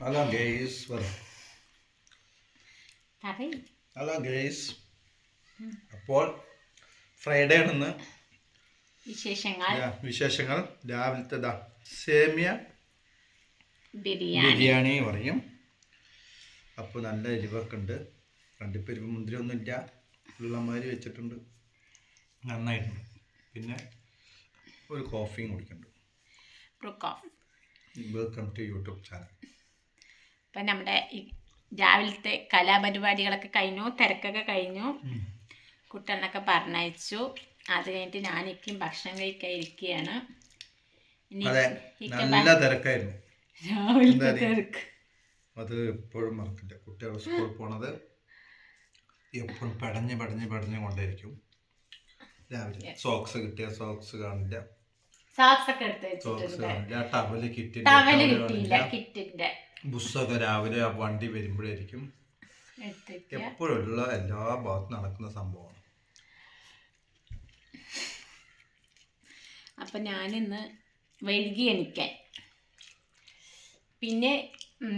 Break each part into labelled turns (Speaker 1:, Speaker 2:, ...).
Speaker 1: Hello guys hello guys അപ്പോൾ Friday ആണെന്ന് വിശേഷങ്ങൾ രാവിലത്തെ സേമിയ ബിരിയാണി പറയും. അപ്പോൾ നല്ല എരിവൊക്കെ ഉണ്ട്. കണ്ടിപ്പരിപ്പ് മുന്തിരി ഒന്നുമില്ല, ഉള്ളമാതിരി വെച്ചിട്ടുണ്ട്, നന്നായിട്ടുണ്ട്. പിന്നെ ഒരു കോഫിയും കുടിക്കുന്നുണ്ട്. Welcome to YouTube channel.
Speaker 2: ഇപ്പം നമ്മുടെ രാവിലത്തെ കലാപരിപാടികളൊക്കെ കഴിഞ്ഞു, തിരക്കൊക്കെ കഴിഞ്ഞു, കുട്ടികളൊക്കെ പറഞ്ഞയച്ചു. അത് കഴിഞ്ഞിട്ട് ഞാനിക്കും ഭക്ഷണം കഴിക്കാൻ ഇരിക്കുകയാണ്.
Speaker 1: നല്ല തിരക്കായിരുന്നു
Speaker 2: രാവിലത്തെ തിരക്ക്.
Speaker 1: അത് എപ്പോഴും മറക്കില്ല. കുട്ടികൾ സ്കൂളിൽ പോണത് എപ്പോഴും പടഞ്ഞ് കൊണ്ടേയിരിക്കും. രാവിലെ സോക്സ് കിട്ടിയ സോക്സ് കാണില്ല, ടവല് കിട്ടില്ല, ബുസ്സൊക്കെ രാവിലെ വണ്ടി വരുമ്പോഴായിരിക്കും. എപ്പോഴുള്ള എല്ലാ ഭാഗത്തും നടക്കുന്ന സംഭവമാണ്.
Speaker 2: അപ്പൊ ഞാനിന്ന് വൈകി എണിക്കാൻ. പിന്നെ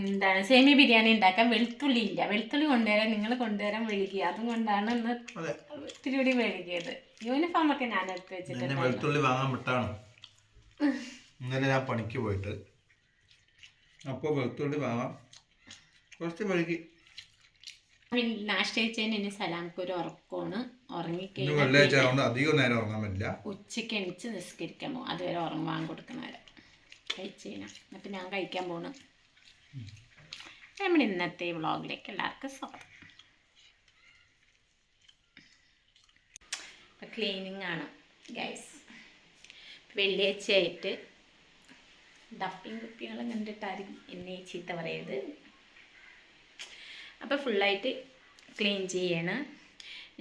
Speaker 2: എന്താണ് സേമിയ ബിരിയാണി ഉണ്ടാക്കാൻ വെളുത്തുള്ളി ഇല്ല. വെളുത്തുള്ളി കൊണ്ടുവരാൻ നിങ്ങൾ കൊണ്ടുവരാൻ വൈകി. അതുകൊണ്ടാണ് ഇന്ന് ഇത്തിരി കൂടി വൈകിയത്. യൂണിഫോം ഒക്കെ ഞാൻ എടുത്ത് വെച്ചിട്ടുണ്ട്.
Speaker 1: വെളുത്തുള്ളി വാങ്ങാൻ വിട്ടാണ് ഇന്നലെ ഞാൻ പണിക്ക് പോയിട്ട്. അപ്പോൾ വെളുത്തുള്ളി വാങ്ങാം കുറച്ച് വൈകി.
Speaker 2: നാഷ്ട കഴിച്ചതിന് ഇനി സലാംക്ക് ഒരു ഉറക്കമാണ്.
Speaker 1: ഉറങ്ങിക്കഴിഞ്ഞാൽ അധികം നേരം ഉറങ്ങാൻ പറ്റില്ല.
Speaker 2: ഉച്ചയ്ക്ക് എണിച്ച് നിസ്കരിക്കാൻ പോകും. അതുവരെ ഉറങ്ങാൻ കൊടുക്കുന്നവരെ കഴിച്ച് കഴിഞ്ഞാൽ. എന്നിട്ട് ഞാൻ കഴിക്കാൻ പോണ്. നമ്മുടെ ഇന്നത്തെ വ്ളോഗിലേക്ക് എല്ലാവർക്കും സ്വാഗതം. ഇപ്പം ക്ലീനിങ് ആണ് ഗൈസ്. വെള്ളിയാഴ്ചയായിട്ട് ഡപ്പിങ് കുപ്പികളും കണ്ടിട്ടായിരിക്കും എന്നെ ചീത്ത പറയത്. അപ്പോൾ ഫുള്ളായിട്ട് ക്ലീൻ ചെയ്യണം.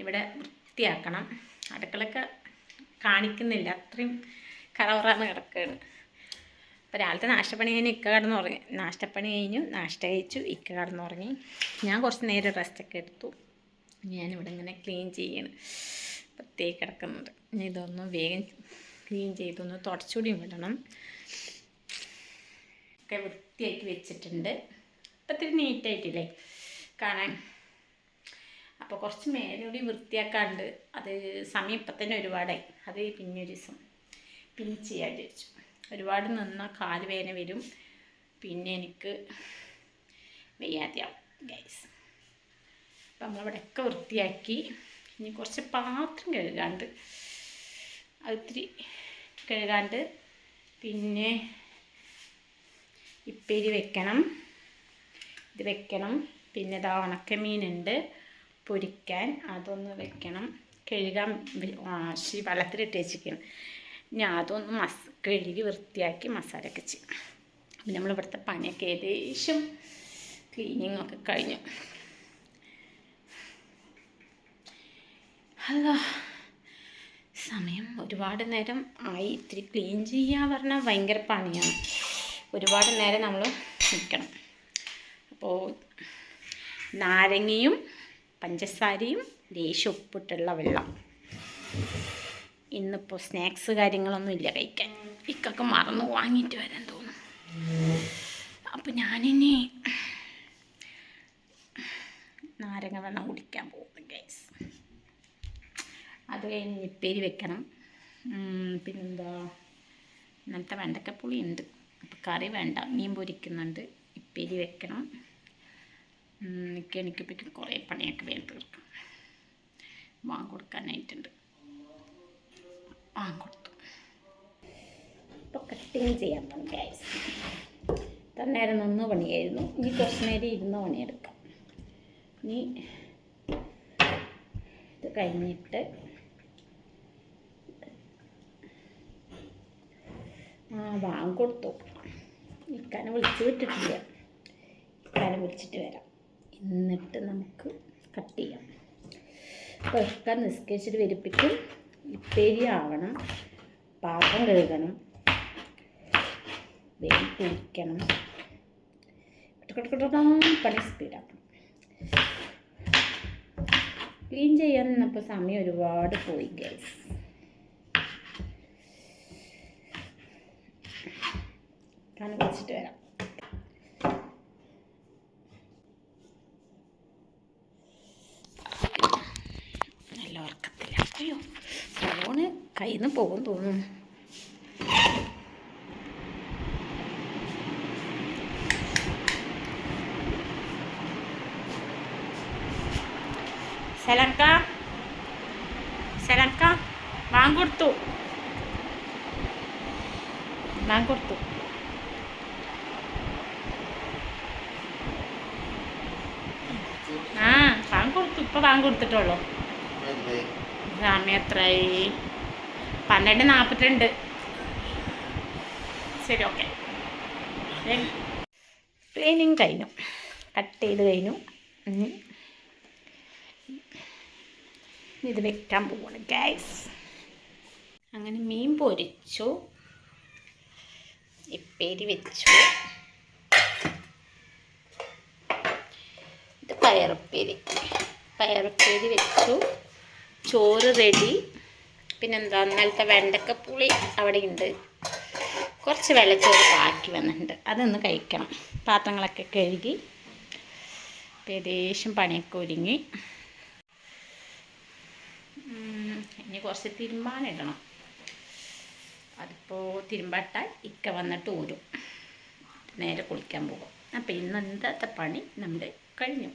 Speaker 2: ഇവിടെ വൃത്തിയാക്കണം. അടുക്കളൊക്കെ കാണിക്കുന്നില്ല, അത്രയും കറവറാന്ന് കിടക്കുകയാണ്. അപ്പോൾ രാവിലത്തെ നാഷ്ടപ്പണി കഴിഞ്ഞ് ഇക്ക കിടന്നുറങ്ങി. നാഷ്ടപ്പണി കഴിഞ്ഞു, നാഷ്ട കഴിച്ചു, ഇക്ക കിടന്നുറങ്ങി. ഞാൻ കുറച്ച് നേരം റെസ്റ്റൊക്കെ എടുത്തു. ഞാനിവിടെ ഇങ്ങനെ ക്ലീൻ ചെയ്യണം. പ്രത്യേകം കിടക്കുന്നുണ്ട്. ഇനി ഇതൊന്ന് വേഗം ക്ലീൻ ചെയ്തൊന്ന് തുടച്ചുകൂടി വിടണം. ഒക്കെ വൃത്തിയാക്കി വെച്ചിട്ടുണ്ട്. ഇപ്പം ഇത്തിരി നീറ്റായിട്ടില്ലേ കാണാൻ. അപ്പോൾ കുറച്ച് മേലോടി വൃത്തിയാക്കാണ്ട്. അത് സമയം ഇപ്പം തന്നെ ഒരുപാടായി. അത് പിന്നെ ഒരു ദിവസം പിന്നെ ചെയ്യാൻ വിചാരിച്ചു. ഒരുപാട് നിന്നാൽ കാല് വേദന വരും, പിന്നെ എനിക്ക് വയ്യാതെയാവും ഗൈസ്. അപ്പം നമ്മളിവിടെയൊക്കെ വൃത്തിയാക്കി. ഇനി കുറച്ച് പാത്രം കഴുകാണ്ട്, അതിത്തിരി കഴുകാണ്ട്. പിന്നെ ഇപ്പേരി വെക്കണം, ഇത് വെക്കണം. പിന്നെ ഇതാ ഉണക്കമീനുണ്ട് പൊരിക്കാൻ, അതൊന്ന് വെക്കണം. കഴുകാൻ വെള്ളത്തിലിട്ട് വെച്ചിരിക്കണം. ഇനി അതൊന്ന് കഴുകി വൃത്തിയാക്കി മസാലയൊക്കെ ചെയ്യും. അപ്പം നമ്മളിവിടുത്തെ പണിയൊക്കെ ഏകദേശം ക്ലീനിങ്ങൊക്കെ കഴിഞ്ഞു. ഹലോ, സമയം ഒരുപാട് നേരം ആയി. ഇത്തിരി ക്ലീൻ ചെയ്യുക പറഞ്ഞാൽ ഭയങ്കര പണിയാണ്. ഒരുപാട് നേരം നമ്മൾ നിൽക്കണം. അപ്പോൾ നാരങ്ങയും പഞ്ചസാരയും ലേശം ഉപ്പിട്ടുള്ള വെള്ളം. ഇന്നിപ്പോൾ സ്നാക്സ് കാര്യങ്ങളൊന്നും ഇല്ല കഴിക്കാൻ. ഇക്കൊക്കെ മറന്നു വാങ്ങിയിട്ട് വരാൻ തോന്നും. അപ്പോൾ ഞാനിനി നാരങ്ങ വെള്ളം കുടിക്കാൻ പോകുന്നു ഗൈസ്. അത് കഴിഞ്ഞ് ഇപ്പേരി വെക്കണം. പിന്നെന്താ, ഇന്നത്തെ വെണ്ടക്കപ്പുളി ഉണ്ട്. അപ്പോൾ കറി വേണ്ട, മീൻ പൊരിക്കുന്നുണ്ട്. ഇപ്പേരി വെക്കണം. എനിക്കിപ്പോൾ കുറേ പണിയൊക്കെ വേഗം തീർക്കും. കൊടുക്കാനായിട്ടുണ്ട്. കൊടുത്തു. ഇപ്പോൾ കട്ടിങ് ചെയ്യാൻ പോകും ഗൈസ്. ഇത്ര നേരം നിന്ന് പണിയായിരുന്നു. ഇനി കുറച്ച് നേരം ഇരുന്ന് പണിയെടുക്കാം. ഇനി ഇത് കഴിഞ്ഞിട്ട് കൊടുത്തു. ഇക്കാനെ വിളിച്ച് വിട്ടിട്ടില്ല. ഇക്കാനെ വിളിച്ചിട്ട് വരാം. എന്നിട്ട് നമുക്ക് കട്ട് ചെയ്യാം. അപ്പോൾ ഒക്കെ നിസ്കരിച്ചിട്ട് വരിപ്പിക്കും. ഇപ്പേരി ആവണം, പാത്രം കഴുകണം, വേഗം കുളിക്കണം. പണി സ്പീഡാക്കണം. ക്ലീൻ ചെയ്യാൻ നിന്നപ്പോൾ സമയം ഒരുപാട് പോയി ഗൈസ്. ഞാൻ വിളിച്ചിട്ട് വരാം. കയ്യിൽ നിന്ന് പോകും തോന്നുന്നു. സലങ്ക വാങ്ങൊടുത്തു. ആ വാങ്ങൊടുത്തു. ഇപ്പം വാങ്ങൊടുത്തിട്ടുള്ളൂ. സമയം എത്രയായി? 12:42. ശരി, ഓക്കെ. ക്ലീനിങ് കഴിഞ്ഞു, കട്ട് ചെയ്ത് കഴിഞ്ഞു. ഇത് വെക്കാൻ പോവാണ് ഗൈസ്. അങ്ങനെ മീൻ പൊരിച്ചു, ഇപ്പേരി വെച്ചു. ഇത് പയറുപ്പേരി വെച്ചു. ചോറ് റെഡി. പിന്നെന്താ, ഇന്നലത്തെ വെണ്ടക്കപ്പുളി അവിടെ ഉണ്ട്. കുറച്ച് വെള്ളച്ചോറ് ബാക്കി വന്നിട്ടുണ്ട്, അതൊന്ന് കഴിക്കണം. പാത്രങ്ങളൊക്കെ കഴുകി ഏകദേശം പണിയൊക്കെ ഒരുങ്ങി. ഇനി കുറച്ച് തിരുമ്പാനിടണം. അതിപ്പോൾ തിരുമ്പാട്ടാൽ ഇക്ക വന്നിട്ട് ഊരും. നേരെ കുളിക്കാൻ പോകും. അപ്പോൾ ഇന്നത്തെ പണി നമ്മുടെ കഴിഞ്ഞു.